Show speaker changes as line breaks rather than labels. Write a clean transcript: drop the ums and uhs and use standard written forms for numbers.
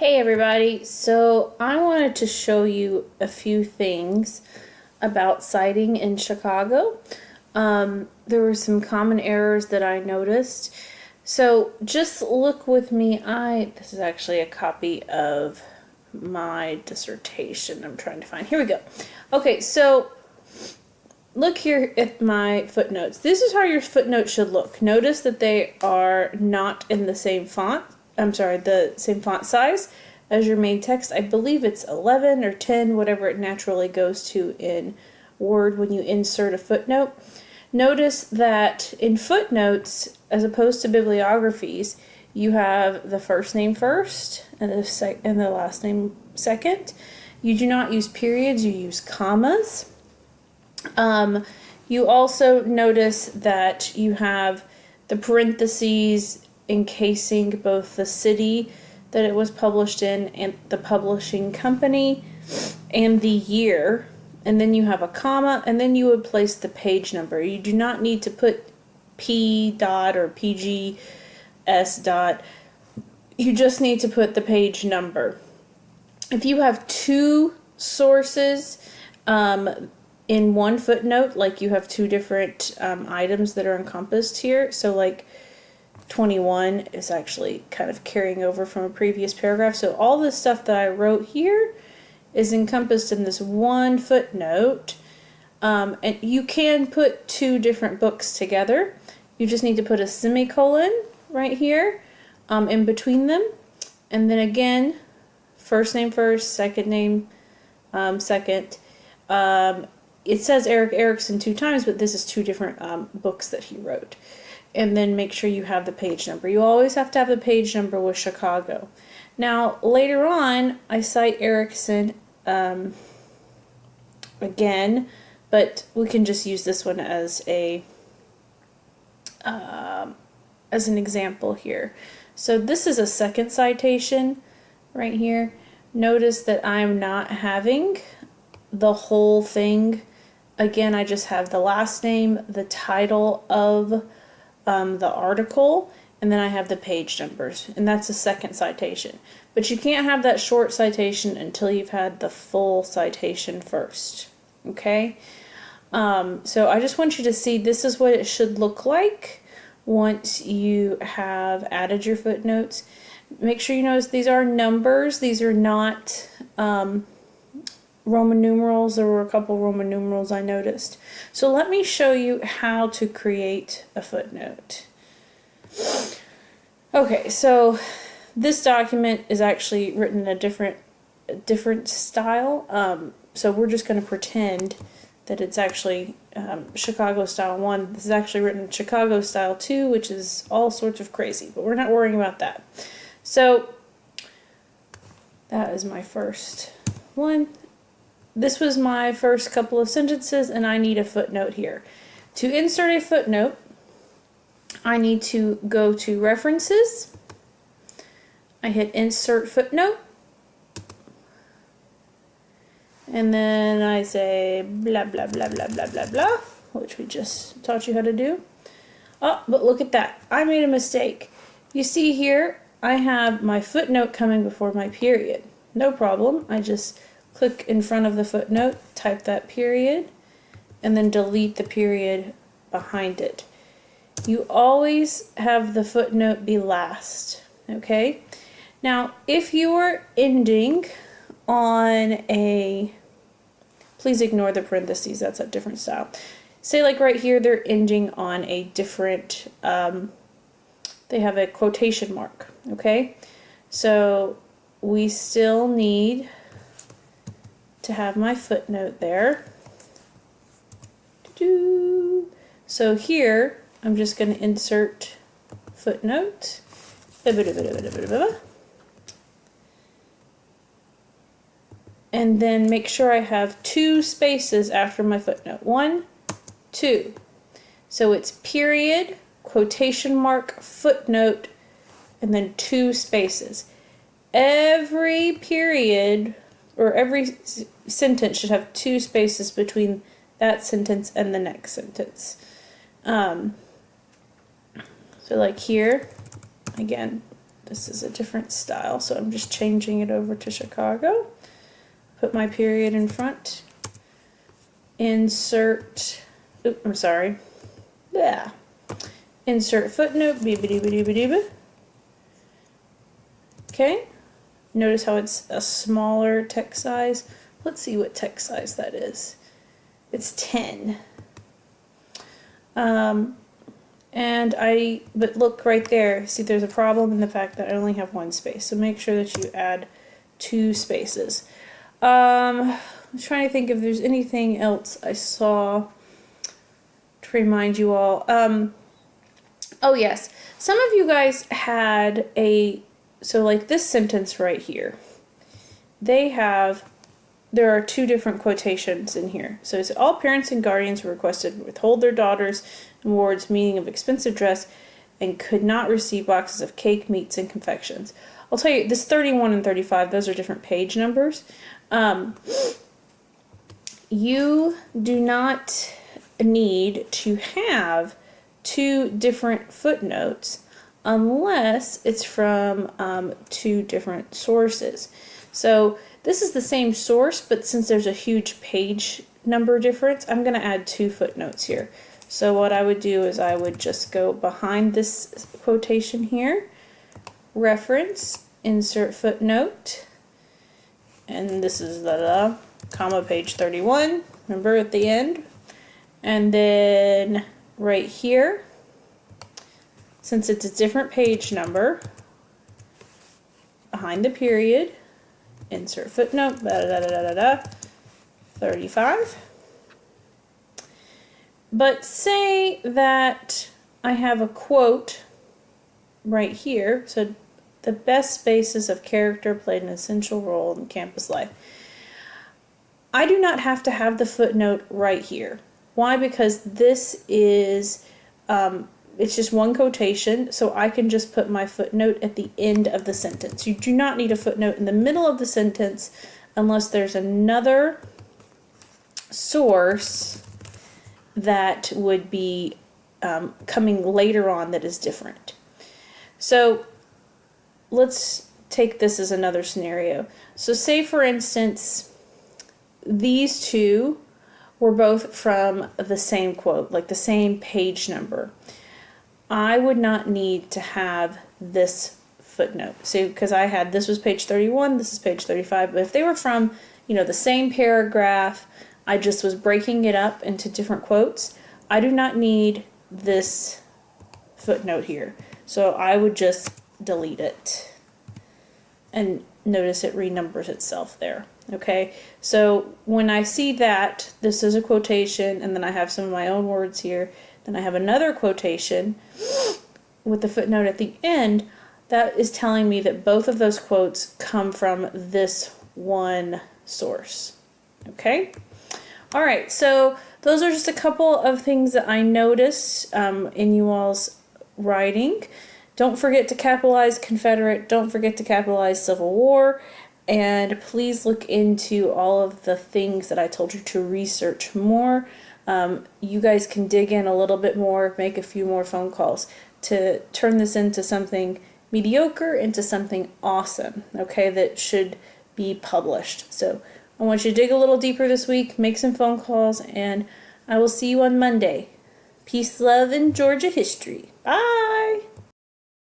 Hey everybody, so I wanted to show you a few things about citing in Chicago. There were some common errors that I noticed. So just look with me. This is actually a copy of my dissertation I'm trying to find. Here we go. Okay, so look here at my footnotes. This is how your footnotes should look. Notice that they are not in the same font. I'm sorry, the same font size as your main text. I believe it's 11 or 10, whatever it naturally goes to in Word when you insert a footnote. Notice that in footnotes, as opposed to bibliographies, you have the first name first and the last name second. You do not use periods, you use commas. You also notice that you have the parentheses encasing both the city that it was published in and the publishing company and the year. And then you have a comma, and then you would place the page number. You do not need to put P dot or PGS dot. You just need to put the page number. If you have two sources, in one footnote, like you have two different items that are encompassed here. So like 21 is actually kind of carrying over from a previous paragraph. So all this stuff that I wrote here is encompassed in this one footnote. And you can put two different books together. You just need to put a semicolon right here in between them. And then again, first name first, second name second. It says Erik Erikson 2 times, but this is 2 different books that he wrote. And then make sure you have the page number. You always have to have the page number with Chicago. Now, later on, I cite Erikson again, but we can just use this one as an example here. So this is a second citation right here. Notice that I'm not having the whole thing. Again, I just have the last name, the title of the article, and then I have the page numbers, and that's a second citation. But you can't have that short citation until you've had the full citation first, okay? So I just want you to see this is what it should look like once you have added your footnotes. Make sure you notice these are numbers. These are not Roman numerals. There were a couple Roman numerals I noticed. So let me show you how to create a footnote. Okay, so this document is actually written in a different style. So we're just going to pretend that it's actually Chicago style 1. This is actually written in Chicago style 2, which is all sorts of crazy, but we're not worrying about that. So that is my first one. This was my first couple of sentences, and I need a footnote here. To insert a footnote, I need to go to References. I hit Insert Footnote. And then I say blah, blah, blah, blah, blah, blah, blah, which we just taught you how to do. Oh, but look at that. I made a mistake. You see here, I have my footnote coming before my period. No problem. I just click in front of the footnote, type that period, and then delete the period behind it. You always have the footnote be last, okay? Now, if you are ending on a, please ignore the parentheses, that's a different style. Say like right here, they're ending on a different, they have a quotation mark, okay? So we still need to have my footnote there. So here, I'm just going to insert footnote. And then make sure I have 2 spaces after my footnote. 1, 2. So it's period, quotation mark, footnote, and then 2 spaces. Every period or every sentence should have 2 spaces between that sentence and the next sentence. So like here, again, This is a different style, so I'm just changing it over to Chicago. Put my period in front. Insert, oops, I'm sorry. Yeah. Insert footnote, okay. Notice how it's a smaller text size. Let's see what text size that is. It's 10. But look right there. See, there's a problem in the fact that I only have one space. So make sure that you add 2 spaces. I'm trying to think if there's anything else I saw to remind you all. Oh yes, some of you guys had so like this sentence right here. There are 2 different quotations in here. So it's all parents and guardians were requested to withhold their daughters and wards meaning of expensive dress and could not receive boxes of cake, meats, and confections. I'll tell you, this 31 and 35, those are different page numbers. You do not need to have 2 different footnotes unless it's from 2 different sources. So this is the same source, but since there's a huge page number difference, I'm going to add 2 footnotes here. So what I would do is I would just go behind this quotation here, reference, insert footnote, and this is the comma page 31, remember at the end, and then right here, since it's a different page number, behind the period, insert footnote, 35. But say that I have a quote right here, so the best spaces of character played an essential role in campus life. I do not have to have the footnote right here. Why? Because this is, it's just one quotation, so I can just put my footnote at the end of the sentence. You do not need a footnote in the middle of the sentence unless there's another source that would be coming later on that is different. So let's take this as another scenario. So say, for instance, these 2 were both from the same quote, like the same page number. I would not need to have this footnote. See, because this was page 31, this is page 35, but if they were from, the same paragraph, I just was breaking it up into different quotes, I do not need this footnote here. So I would just delete it. And notice it renumbers itself there. Okay, so when I see that, this is a quotation, and then I have some of my own words here, then I have another quotation with the footnote at the end, that is telling me that both of those quotes come from this one source. Okay? All right, so those are just a couple of things that I noticed in you all's writing. Don't forget to capitalize Confederate. Don't forget to capitalize Civil War. And please look into all of the things that I told you to research more. You guys can dig in a little bit more, make a few more phone calls to turn this into something mediocre into something awesome, okay, that should be published. So I want you to dig a little deeper this week, make some phone calls, and I will see you on Monday. Peace, love, and Georgia history. Bye!